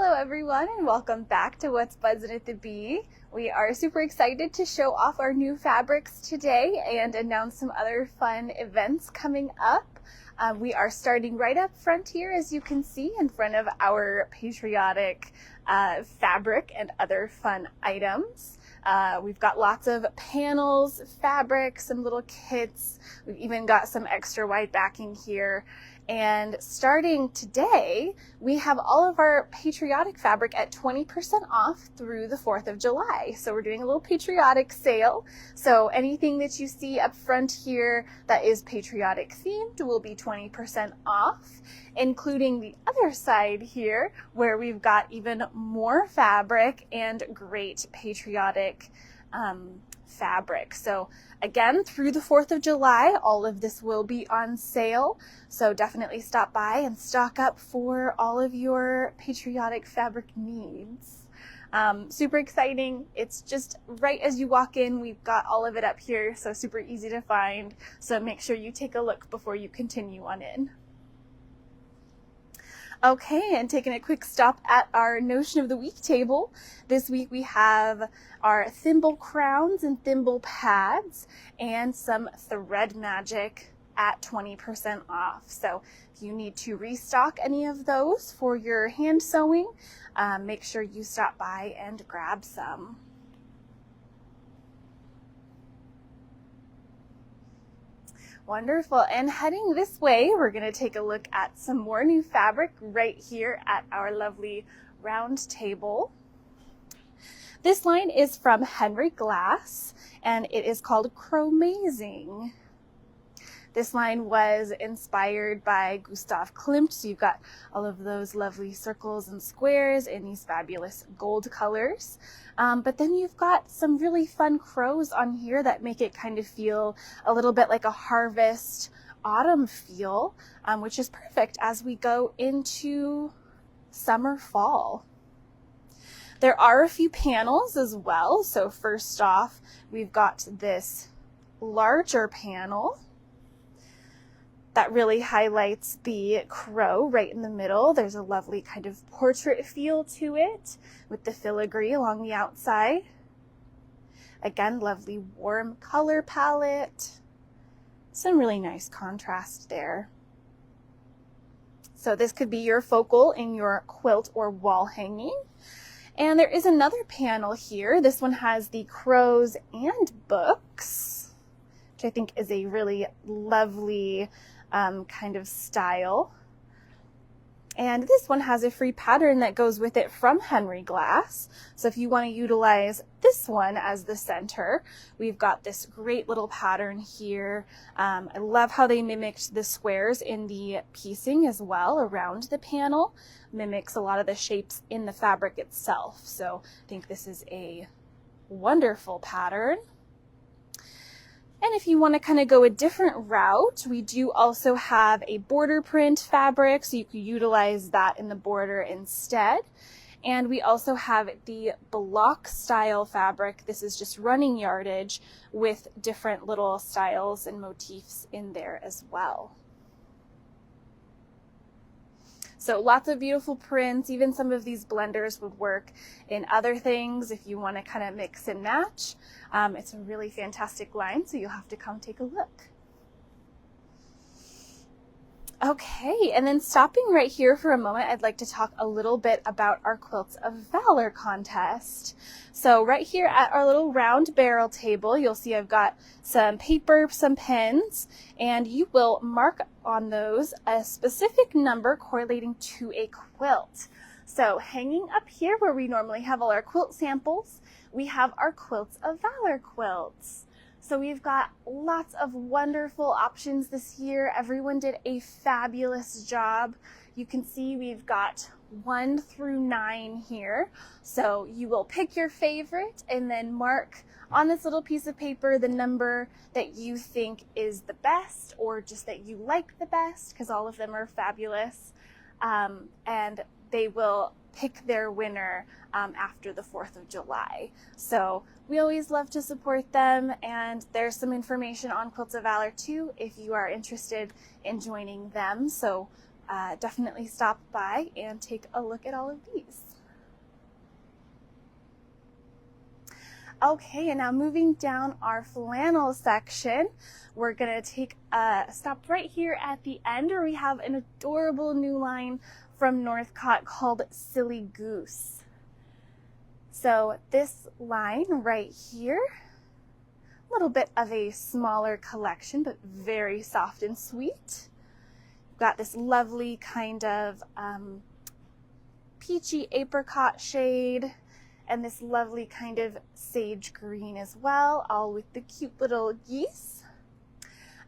Hello everyone and welcome back to What's Buzzin' at the Bee. We are super excited to show off our new fabrics today and announce some other fun events coming up. We are starting right up front here, as you can see, in front of our patriotic fabric and other fun items. We've got lots of panels, fabric, some little kits. We've even got some extra wide backing here. And starting today, we have all of our patriotic fabric at 20% off through the 4th of July. So we're doing a little patriotic sale. So anything that you see up front here that is patriotic themed will be 20% off, including the other side here where we've got even more fabric and great patriotic fabric. So again, through the 4th of July, all of this will be on sale. So definitely stop by and stock up for all of your patriotic fabric needs. Super exciting. It's just right as you walk in, we've got all of it up here. So super easy to find. So make sure you take a look before you continue on in. Okay, and taking a quick stop at our Notion of the Week table. This week we have our thimble crowns and thimble pads and some thread magic at 20% off. So if you need to restock any of those for your hand sewing, make sure you stop by and grab some. Wonderful. And heading this way, we're going to take a look at some more new fabric right here at our lovely round table. This line is from Henry Glass, and it is called Chromazing. This line was inspired by Gustav Klimt, so you've got all of those lovely circles and squares in these fabulous gold colors. But then you've got some really fun crows on here that make it kind of feel a little bit like a harvest autumn feel, which is perfect as we go into summer fall. There are a few panels as well. So first off, we've got this larger panel that really highlights the crow right in the middle. There's a lovely kind of portrait feel to it with the filigree along the outside. Again, lovely warm color palette. Some really nice contrast there. So this could be your focal in your quilt or wall hanging. And there is another panel here. This one has the crows and books, which I think is a really lovely kind of style. And this one has a free pattern that goes with it from Henry Glass. So if you want to utilize this one as the center, we've got this great little pattern here. I love how they mimicked the squares in the piecing as well around the panel. Mimics a lot of the shapes in the fabric itself. So I think this is a wonderful pattern. And if you want to kind of go a different route, we do also have a border print fabric, so you can utilize that in the border instead. And we also have the block style fabric. This is just running yardage with different little styles and motifs in there as well. So lots of beautiful prints. Even some of these blenders would work in other things if you want to kind of mix and match. It's a really fantastic line, so you'll have to come take a look. Okay, and then stopping right here for a moment, I'd like to talk a little bit about our Quilts of Valor contest. So right here at our little round barrel table, you'll see I've got some paper, some pens, and you will mark on those a specific number correlating to a quilt. So hanging up here where we normally have all our quilt samples, we have our Quilts of Valor quilts. So we've got lots of wonderful options this year. Everyone did a fabulous job. You can see we've got 1 through 9 here. So you will pick your favorite and then mark on this little piece of paper the number that you think is the best, or just that you like the best, because all of them are fabulous. And they will pick their winner after the 4th of July. So we always love to support them, and there's some information on Quilts of Valor too if you are interested in joining them. So definitely stop by and take a look at all of these. Okay, and now moving down our flannel section, we're gonna take a stop right here at the end where we have an adorable new line from Northcott called Silly Goose. So this line right here, a little bit of a smaller collection, but very soft and sweet. We've got this lovely kind of peachy apricot shade, and this lovely kind of sage green as well, all with the cute little geese.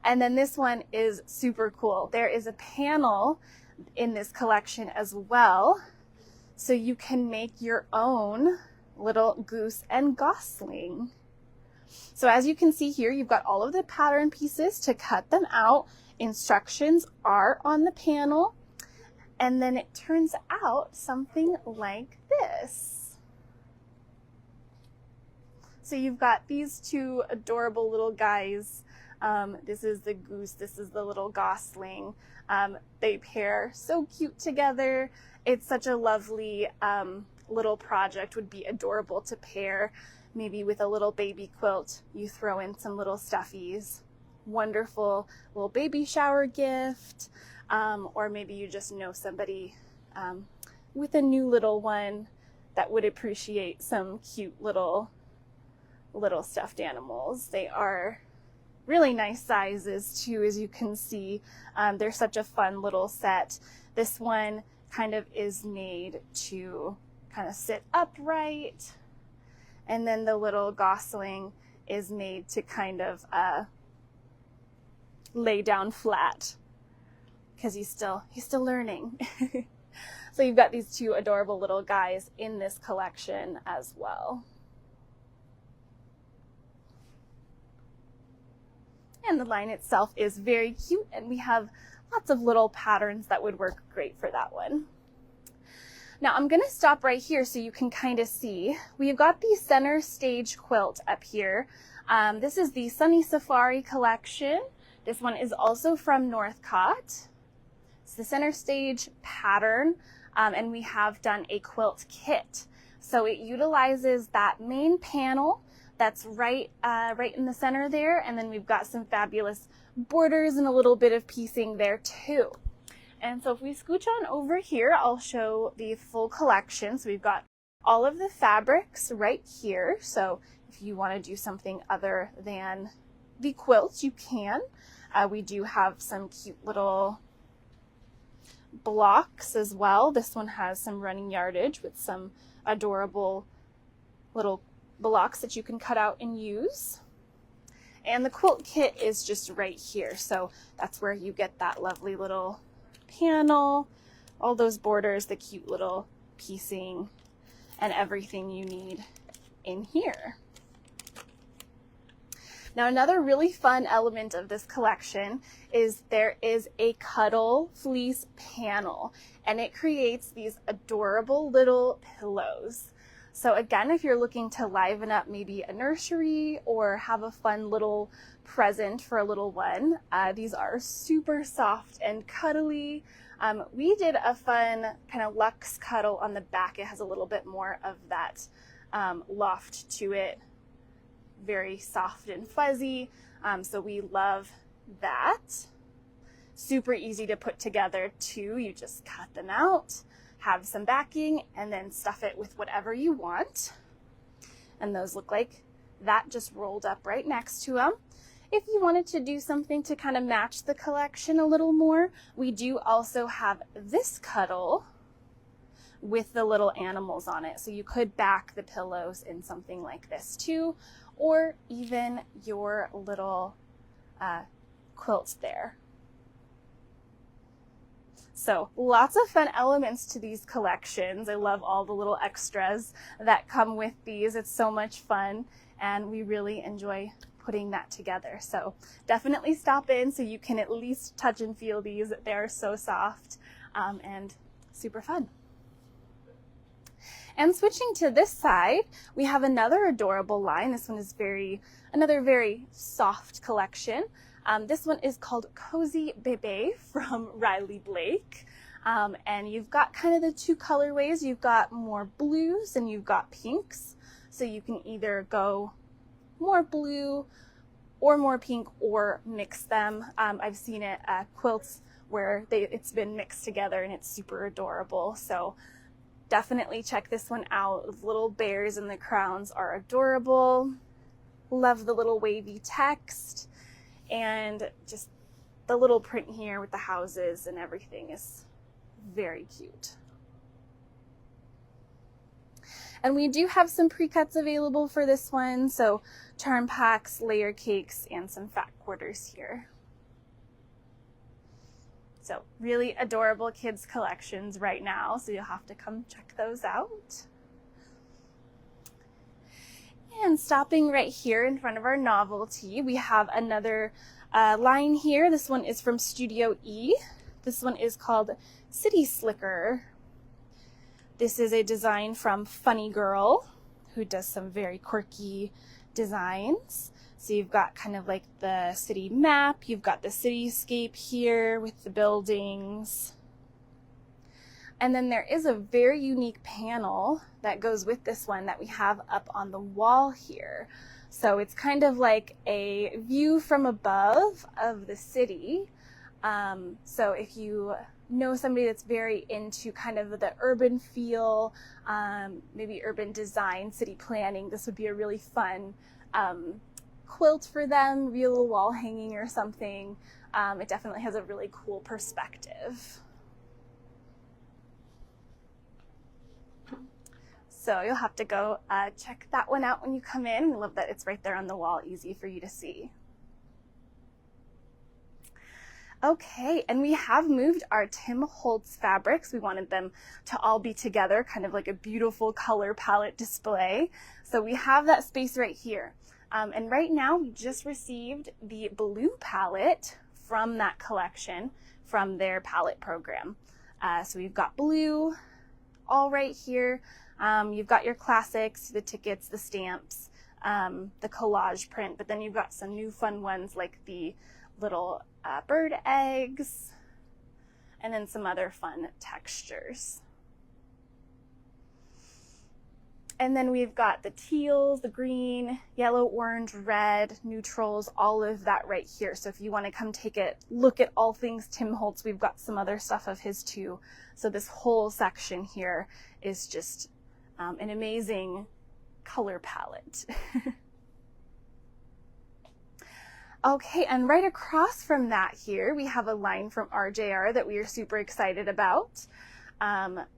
And then this one is super cool. There is a panel in this collection as well, so you can make your own little goose and gosling. So as you can see here, you've got all of the pattern pieces to cut them out. Instructions are on the panel, and then it turns out something like this. So you've got these two adorable little guys. This is the goose, this is the little gosling. They pair so cute together. It's such a lovely little project. Would be adorable to pair maybe with a little baby quilt. You throw in some little stuffies. Wonderful little baby shower gift. Or maybe you just know somebody with a new little one that would appreciate some cute little stuffed animals. They are really nice sizes too, as you can see. They're such a fun little set. This one kind of is made to kind of sit upright, and then the little gosling is made to kind of lay down flat because he's still learning. So you've got these two adorable little guys in this collection as well. And the line itself is very cute, and we have lots of little patterns that would work great for that one. Now I'm going to stop right here so you can kind of see. We've got the center stage quilt up here. This is the Sunny Safari collection. This one is also from Northcott. It's the center stage pattern, and we have done a quilt kit. So it utilizes that main panel that's right in the center there, and then we've got some fabulous borders and a little bit of piecing there too. And so if we scooch on over here, I'll show the full collection. So we've got all of the fabrics right here. So if you want to do something other than the quilts, you can. We do have some cute little blocks as well. This one has some running yardage with some adorable little blocks that you can cut out and use. And the quilt kit is just right here. So that's where you get that lovely little panel, all those borders, the cute little piecing, and everything you need in here. Now another really fun element of this collection is there is a cuddle fleece panel, and it creates these adorable little pillows. So again, if you're looking to liven up maybe a nursery or have a fun little present for a little one, these are super soft and cuddly. We did a fun kind of luxe cuddle on the back. It has a little bit more of that loft to it, very soft and fuzzy. So we love that. Super easy to put together too. You just cut them out, have some backing, and then stuff it with whatever you want. And those look like that, just rolled up right next to them. If you wanted to do something to kind of match the collection a little more, we do also have this cuddle with the little animals on it. So you could back the pillows in something like this too, or even your little quilts there. So lots of fun elements to these collections. I love all the little extras that come with these. It's so much fun, and we really enjoy putting that together. So definitely stop in so you can at least touch and feel these. They're so soft and super fun. And switching to this side, we have another adorable line. This one is another very soft collection. This one is called Cozy Bebe from Riley Blake. And you've got kind of the two colorways. You've got more blues and you've got pinks. So you can either go more blue or more pink or mix them. I've seen it at quilts where it's been mixed together and it's super adorable. So definitely check this one out. The little bears and the crowns are adorable. Love the little wavy text, and just the little print here with the houses and everything is very cute. And we do have some pre-cuts available for this one, so charm packs, layer cakes, and some fat quarters here. So really adorable kids collections right now, so you'll have to come check those out. And stopping right here in front of our novelty, we have another line here. This one is from Studio E. This one is called City Slicker. This is a design from Funny Girl, who does some very quirky designs. So you've got kind of like the city map, you've got the cityscape here with the buildings. And then there is a very unique panel that goes with this one that we have up on the wall here. So it's kind of like a view from above of the city. So if you know somebody that's very into kind of the urban feel, maybe urban design, city planning, this would be a really fun quilt for them, maybe a little wall hanging or something. It definitely has a really cool perspective. So you'll have to go check that one out when you come in. I love that it's right there on the wall, easy for you to see. Okay, and we have moved our Tim Holtz fabrics. We wanted them to all be together, kind of like a beautiful color palette display. So we have that space right here. And right now we just received the blue palette from that collection, from their palette program. So we've got blue all right here. You've got your classics, the tickets, the stamps, the collage print, but then you've got some new fun ones like the little bird eggs, and then some other fun textures. And then we've got the teals, the green, yellow, orange, red, neutrals, all of that right here. So if you want to come take a look at all things Tim Holtz, we've got some other stuff of his too. So this whole section here is just an amazing color palette. Okay, and right across from that here, we have a line from RJR that we are super excited about.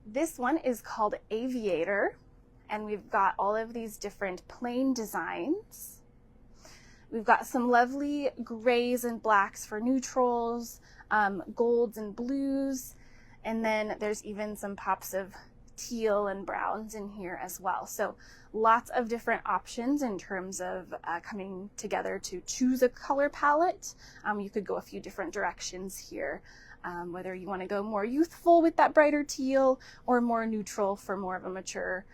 This one is called Aviator, and we've got all of these different plain designs. We've got some lovely grays and blacks for neutrals, golds and blues, and then there's even some pops of teal and browns in here as well. So lots of different options in terms of coming together to choose a color palette. You could go a few different directions here, whether you want to go more youthful with that brighter teal or more neutral for more of a mature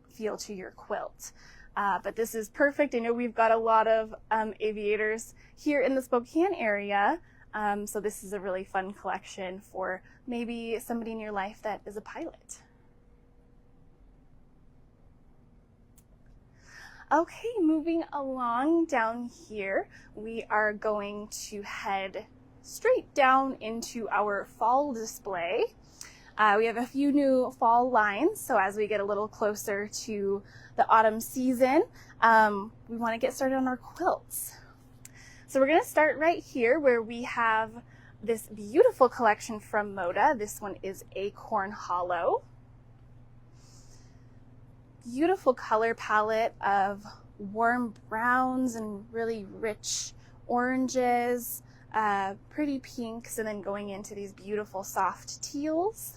feel to your quilt. But this is perfect. I know we've got a lot of aviators here in the Spokane area. So this is a really fun collection for maybe somebody in your life that is a pilot. Okay, moving along down here, we are going to head straight down into our fall display. We have a few new fall lines, so as we get a little closer to the autumn season, we want to get started on our quilts. So we're going to start right here where we have this beautiful collection from Moda. This one is Acorn Hollow. Beautiful color palette of warm browns and really rich oranges, pretty pinks, and then going into these beautiful soft teals.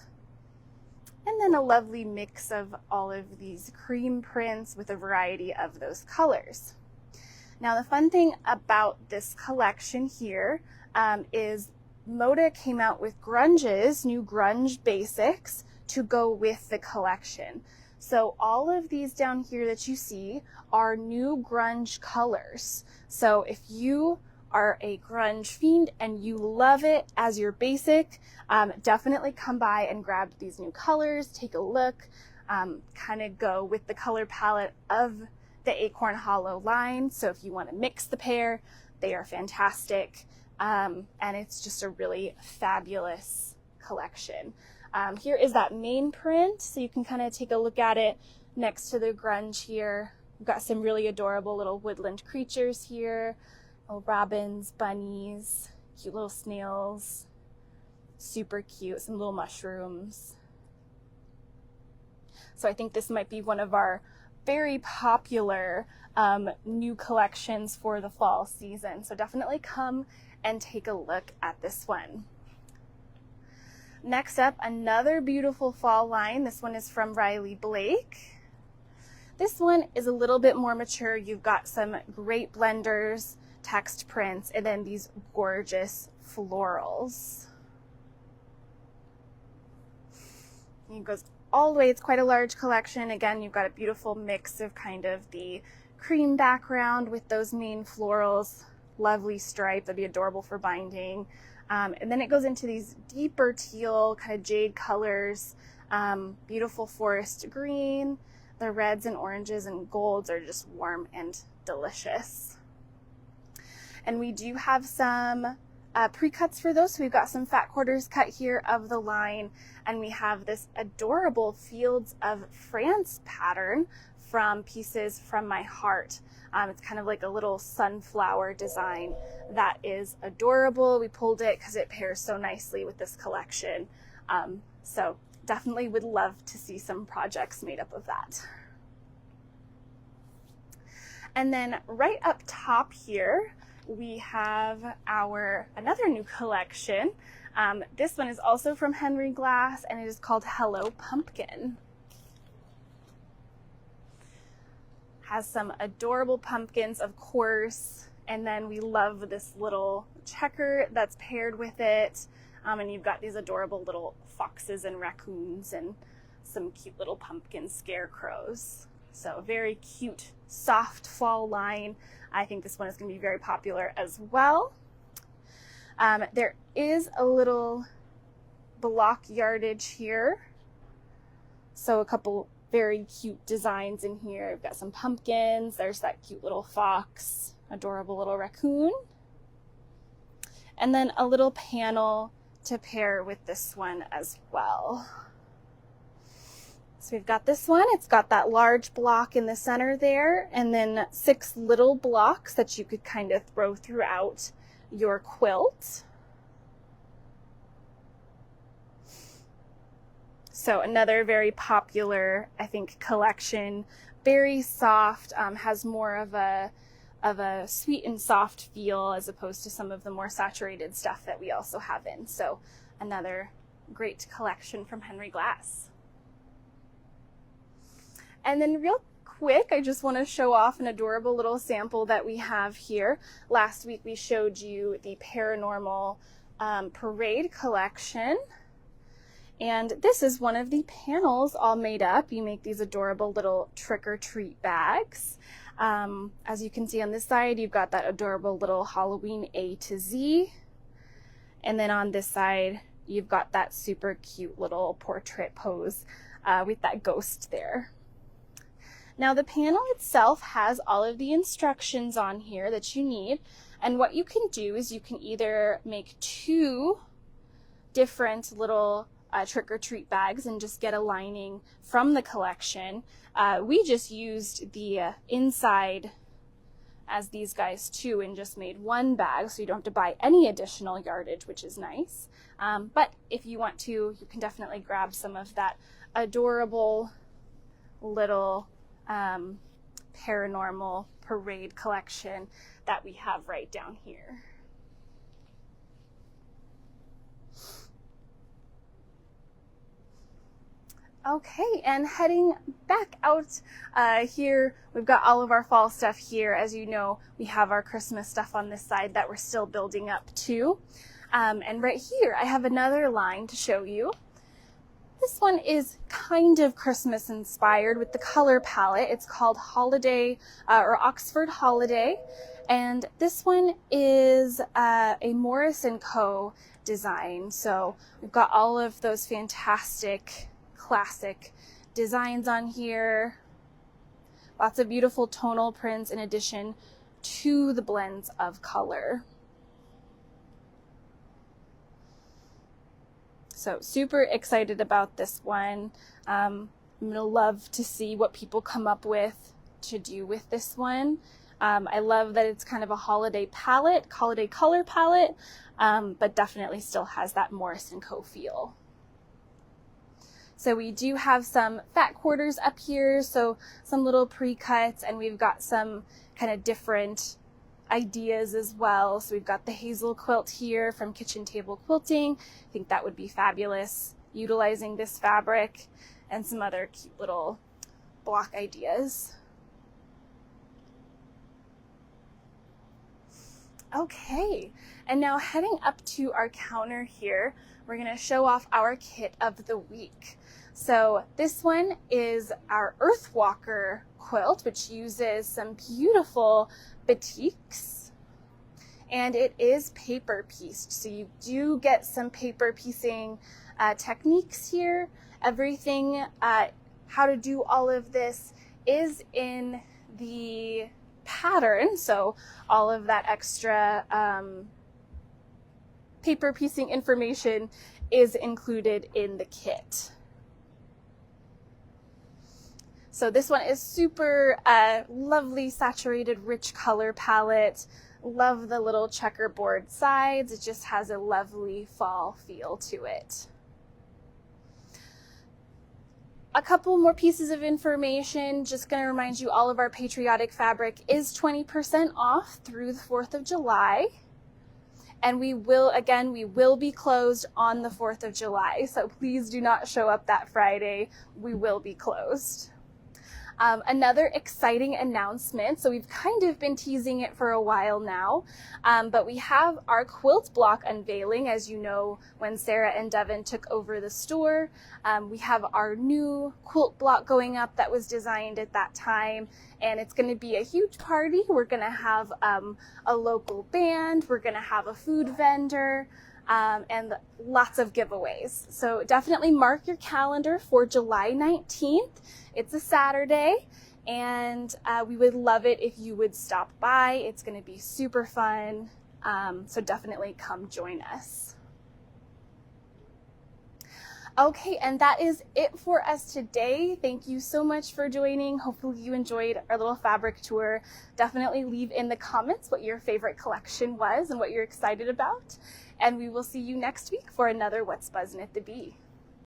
And then a lovely mix of all of these cream prints with a variety of those colors. Now, the fun thing about this collection here is Moda came out with grunges, new grunge basics to go with the collection. So all of these down here that you see are new grunge colors. So if you are a grunge fiend and you love it as your basic, definitely come by and grab these new colors, take a look. kind of go with the color palette of the Acorn Hollow line. So if you want to mix the pair, they are fantastic. And it's just a really fabulous collection. Here is that main print, so you can kind of take a look at it next to the grunge here. We've got some really adorable little woodland creatures here, little robins, bunnies, cute little snails, super cute, some little mushrooms. So I think this might be one of our very popular new collections for the fall season. So definitely come and take a look at this one. Next up, another beautiful fall line. This one is from Riley Blake. This one is a little bit more mature. You've got some great blenders, text prints, and then these gorgeous florals. It goes all the way. It's quite a large collection. Again, you've got a beautiful mix of kind of the cream background with those main florals, lovely stripe. That'd be adorable for binding. And then it goes into these deeper teal kind of jade colors, beautiful forest green. The reds and oranges and golds are just warm and delicious. And we do have some pre-cuts for those. So we've got some fat quarters cut here of the line, and we have this adorable Fields of France pattern from Pieces from My Heart. It's kind of like a little sunflower design that is adorable. We pulled it because it pairs so nicely with this collection. So definitely would love to see some projects made up of that. And then right up top here, we have another new collection. This one is also from Henry Glass, and it is called Hello Pumpkin. Has some adorable pumpkins, of course, and then we love this little checker that's paired with it. And you've got these adorable little foxes and raccoons and some cute little pumpkin scarecrows. So very cute, soft fall line. I think this one is going to be very popular as well. There is a little block yardage here. So a couple very cute designs in here. We've got some pumpkins. There's that cute little fox, adorable little raccoon. And then a little panel to pair with this one as well. So we've got this one. It's got that large block in the center there, and then 6 little blocks that you could kind of throw throughout your quilt. So another very popular, I think, collection. Very soft, has more of a sweet and soft feel as opposed to some of the more saturated stuff that we also have in. So another great collection from Henry Glass. And then real quick, I just want to show off an adorable little sample that we have here. Last week we showed you the Paranormal Parade collection. And this is one of the panels all made up. You make these adorable little trick-or-treat bags. As you can see on this side, you've got that adorable little Halloween A to Z. And then on this side, you've got that super cute little portrait pose with that ghost there. Now the panel itself has all of the instructions on here that you need. And what you can do is you can either make 2 different little trick-or-treat bags and just get a lining from the collection. We just used the inside as these guys too and just made 1 bag, so you don't have to buy any additional yardage, which is nice. But if you want to, you can definitely grab some of that adorable little Paranormal Parade collection that we have right down here. Okay, and heading back out here, we've got all of our fall stuff here. As you know, we have our Christmas stuff on this side that we're still building up too. And right here, I have another line to show you. This one is kind of Christmas inspired with the color palette. It's called Holiday or Oxford Holiday. And this one is a Morris & Co. design. So we've got all of those fantastic classic designs on here. Lots of beautiful tonal prints in addition to the blends of color. So super excited about this one. I'm gonna love to see what people come up with to do with this one. I love that it's kind of a holiday palette, holiday color palette, but definitely still has that Morris & Co. feel. So we do have some fat quarters up here, so some little pre-cuts, and we've got some kind of different ideas as well. So we've got the hazel quilt here from Kitchen Table Quilting. I think that would be fabulous utilizing this fabric, and some other cute little block ideas. Okay, and now heading up to our counter here, we're going to show off our kit of the week. So this one is our Earthwalker quilt, which uses some beautiful batiks, and it is paper pieced. So you do get some paper piecing techniques here. Everything, how to do all of this is in the pattern, so all of that extra paper piecing information is included in the kit. So this one is super lovely, saturated, rich color palette. Love the little checkerboard sides. It just has a lovely fall feel to it. A couple more pieces of information. Just going to remind you, all of our Patriotic fabric is 20% off through the 4th of July. And we will be closed on the 4th of July. So please do not show up that Friday. We will be closed. Another exciting announcement, so we've kind of been teasing it for a while now, but we have our quilt block unveiling. As you know, when Sarah and Devin took over the store, we have our new quilt block going up that was designed at that time, and it's going to be a huge party. We're going to have a local band, we're going to have a food vendor, and lots of giveaways. So definitely mark your calendar for July 19th. It's a Saturday, and we would love it if you would stop by. It's going to be super fun, so definitely come join us. Okay, and that is it for us today. Thank you so much for joining. Hopefully you enjoyed our little fabric tour. Definitely leave in the comments what your favorite collection was and what you're excited about. And we will see you next week for another What's Buzzin' at the Bee.